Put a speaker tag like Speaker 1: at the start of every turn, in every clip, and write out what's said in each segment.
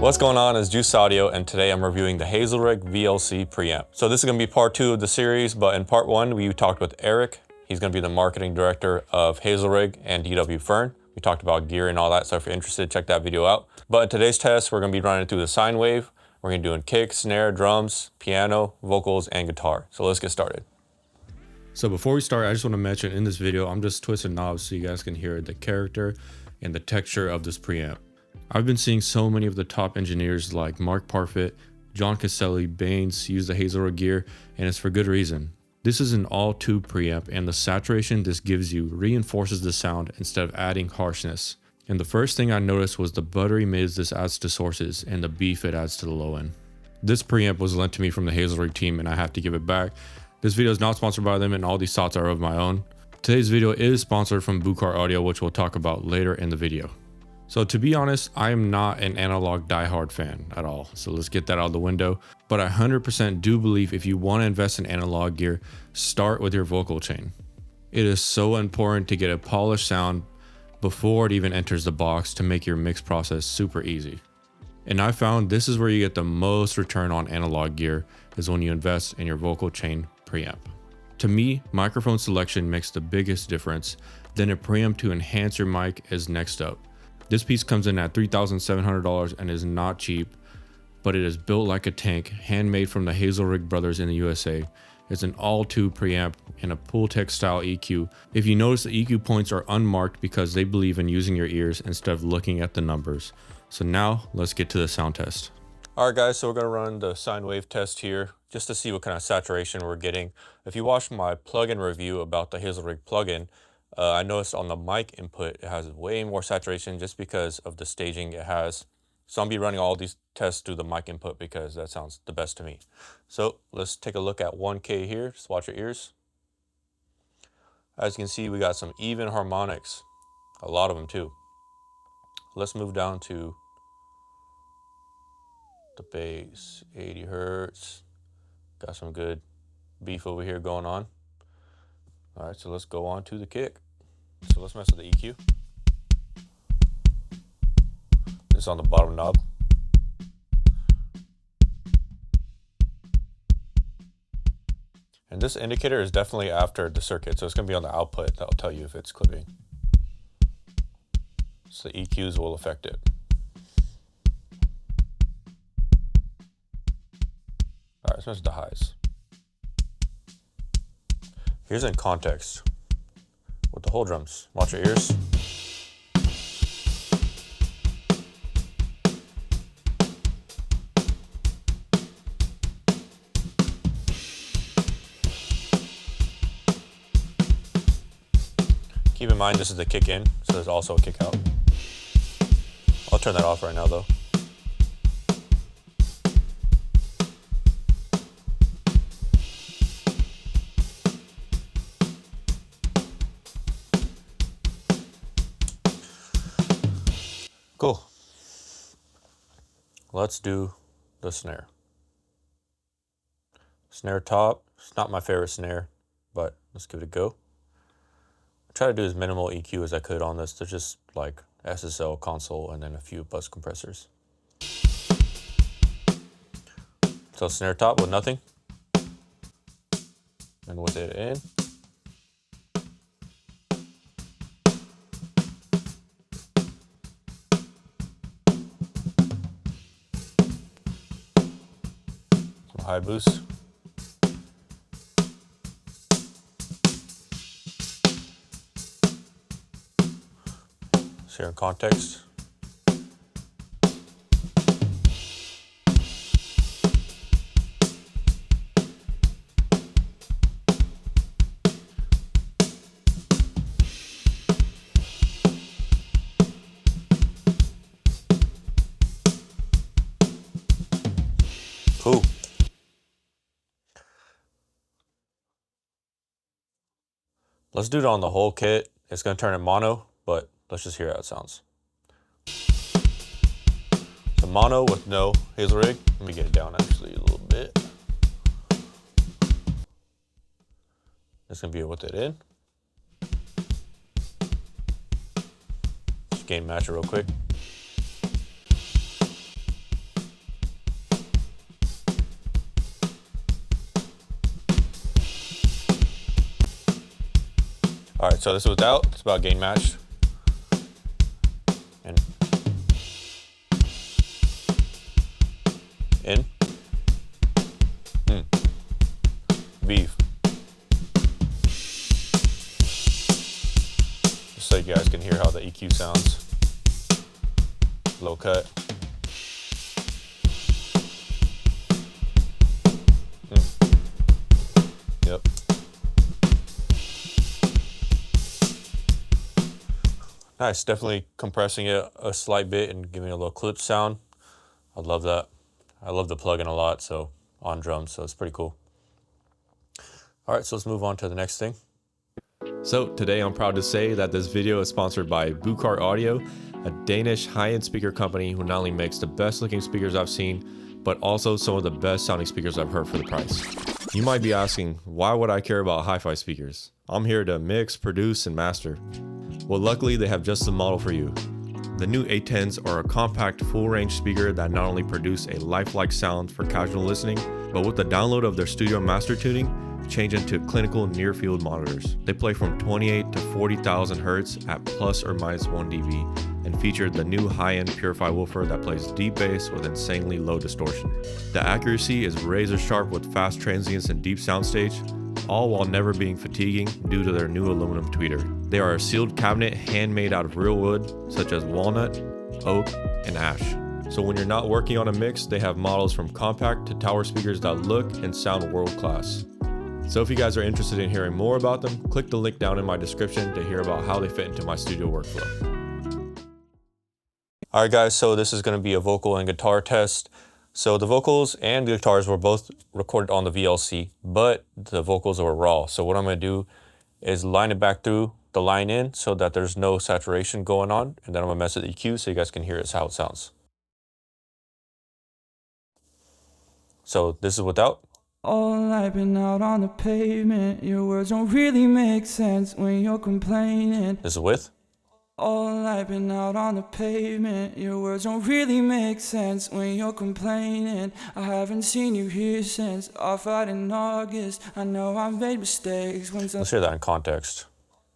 Speaker 1: What's going on is Juice Audio, and today I'm reviewing the Hazelrigg VLC preamp. So this is going to be part 2 of the series, but in part 1 we talked with Eric. He's going to be the marketing director of Hazelrigg and dw.fearn. We talked about gear and all that, so if you're interested, check that video out. But in today's test, we're going to be running through the sine wave. We're going to be doing kick, snare, drums, piano, vocals, and guitar. So let's get started.
Speaker 2: So before we start, I just want to mention in this video, I'm just twisting knobs so you guys can hear the character and the texture of this preamp. I've been seeing so many of the top engineers like Mark Parfit, John Caselli, Baines use the Hazelrigg gear, and it's for good reason. This is an all-tube preamp, and the saturation this gives you reinforces the sound instead of adding harshness. And the first thing I noticed was the buttery mids this adds to sources and the beef it adds to the low end. This preamp was lent to me from the Hazelrigg team, and I have to give it back. This video is not sponsored by them, and all these thoughts are of my own. Today's video is sponsored from Bucar Audio, which we'll talk about later in the video. So to be honest, I am not an analog diehard fan at all. So let's get that out of the window. But I 100% do believe if you want to invest in analog gear, start with your vocal chain. It is so important to get a polished sound before it even enters the box to make your mix process super easy. And I found this is where you get the most return on analog gear, is when you invest in your vocal chain preamp. To me, microphone selection makes the biggest difference. Then a preamp to enhance your mic is next up. This piece comes in at $3,700 and is not cheap, but it is built like a tank, handmade from the Hazelrigg brothers in the USA. It's an all-tube preamp and a Pultec style EQ. If you notice, the EQ points are unmarked because they believe in using your ears instead of looking at the numbers. So now let's get to the sound test.
Speaker 1: All right guys, so we're going to run the sine wave test here just to see what kind of saturation we're getting. If you watched my plugin review about the Hazelrigg plugin, I noticed on the mic input it has way more saturation just because of the staging it has. So I'll be running all these tests through the mic input because that sounds the best to me. So let's take a look at 1K here. Just watch your ears. As you can see, we got some even harmonics, a lot of them too. Let's move down to the bass, 80 hertz. Got some good beef over here going on. All right, so let's go on to the kick. So let's mess with the EQ. This is on the bottom knob. And this indicator is definitely after the circuit, so it's gonna be on the output. That'll tell you if it's clipping. So the EQs will affect it. All right, let's mess with the highs. Here's in context with the whole drums. Watch your ears. Keep in mind this is the kick in, so there's also a kick out. I'll turn that off right now though. Cool. Let's do the snare. Snare top. It's not my favorite snare, but let's give it a go. I try to do as minimal EQ as I could on this. There's just like SSL console and then a few bus compressors. So snare top with nothing. And with it in. High boost. So here in context. Cool. Let's do it on the whole kit. It's going to turn it mono, but let's just hear how it sounds. So mono with no Hazelrigg. Let me get it down actually a little bit. It's going to be with it in. Just gain match it real quick. All right, so this is without. It's about gain matched. And in. Beef. Just so you guys can hear how the EQ sounds. Low cut. Yep. Nice, definitely compressing it a slight bit and giving it a little clip sound. I love that. I love the plugin a lot, so on drums, so it's pretty cool. All right, so let's move on to the next thing.
Speaker 2: So today I'm proud to say that this video is sponsored by Bukar Audio, a Danish high-end speaker company who not only makes the best looking speakers I've seen, but also some of the best sounding speakers I've heard for the price. You might be asking, why would I care about hi-fi speakers? I'm here to mix, produce, and master. Well, luckily they have just the model for you. The new A10s are a compact full-range speaker that not only produce a lifelike sound for casual listening, but with the download of their studio master tuning, change into clinical near-field monitors. They play from 28 to 40,000 Hertz at plus or minus 1 dB and feature the new high-end Purify woofer that plays deep bass with insanely low distortion. The accuracy is razor sharp with fast transients and deep soundstage, all while never being fatiguing due to their new aluminum tweeter. They are a sealed cabinet handmade out of real wood such as walnut, oak, and ash. So when you're not working on a mix, they have models from compact to tower speakers that look and sound world class. So if you guys are interested in hearing more about them, click the link down in my description to hear about how they fit into my studio workflow.
Speaker 1: All right, guys, so this is going to be a vocal and guitar test. So the vocals and the guitars were both recorded on the VLC, but the vocals were raw. So what I'm going to do is line it back through the line in so that there's no saturation going on, and then I'm going to mess with the EQ so you guys can hear how it sounds. So this is without.
Speaker 3: All I've been out on the pavement. Your words don't really make sense when you're complaining.
Speaker 1: This is with.
Speaker 3: All I've been out on the pavement. Your words don't really make sense when you're complaining. I haven't seen you here since our fight in August. I know I've made mistakes when
Speaker 1: Let's hear that in context.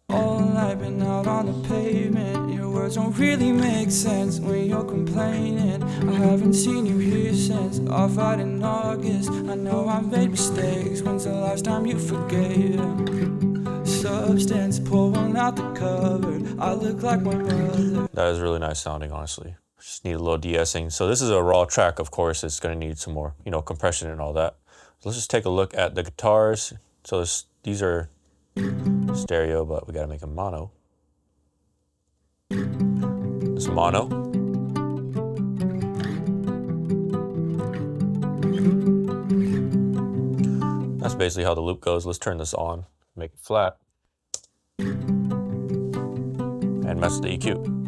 Speaker 3: all I've been out on the pavement. Your words don't really make sense when you're complaining. I haven't seen you here since our fight in August. I know I've made mistakes. When's the last time you forgave? Substance, pull one out the cupboard. I look like my mother.
Speaker 1: That is really nice sounding, honestly. Just need a little de-essing. So this is a raw track, of course. It's going to need some more, compression and all that. So let's just take a look at the guitars. So these are stereo, but we got to make them mono. It's mono. That's basically how the loop goes. Let's turn this on, make it flat, and mess with the EQ.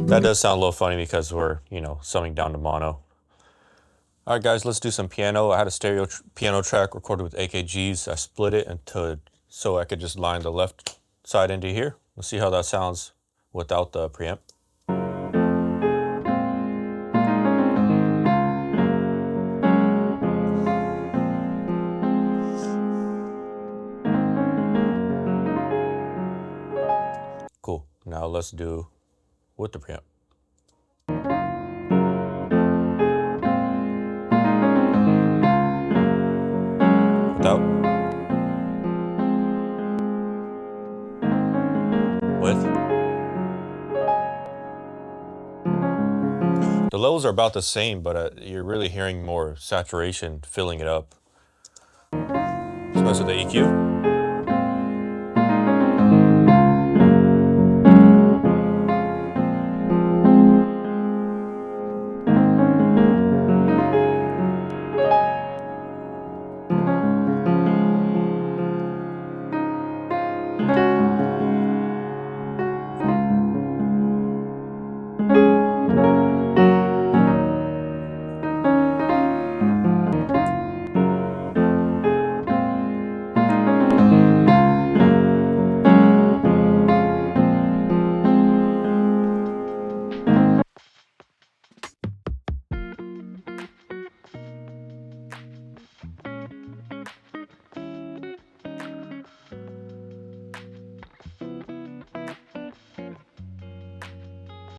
Speaker 1: That does sound a little funny because we're, summing down to mono. All right, guys, let's do some piano. I had a stereo piano track recorded with AKGs. I split it so I could just line the left side into here. Let's see how that sounds without the preamp. Cool. Now let's do with the preamp. Without. With. The levels are about the same, but you're really hearing more saturation filling it up. So that's with the EQ.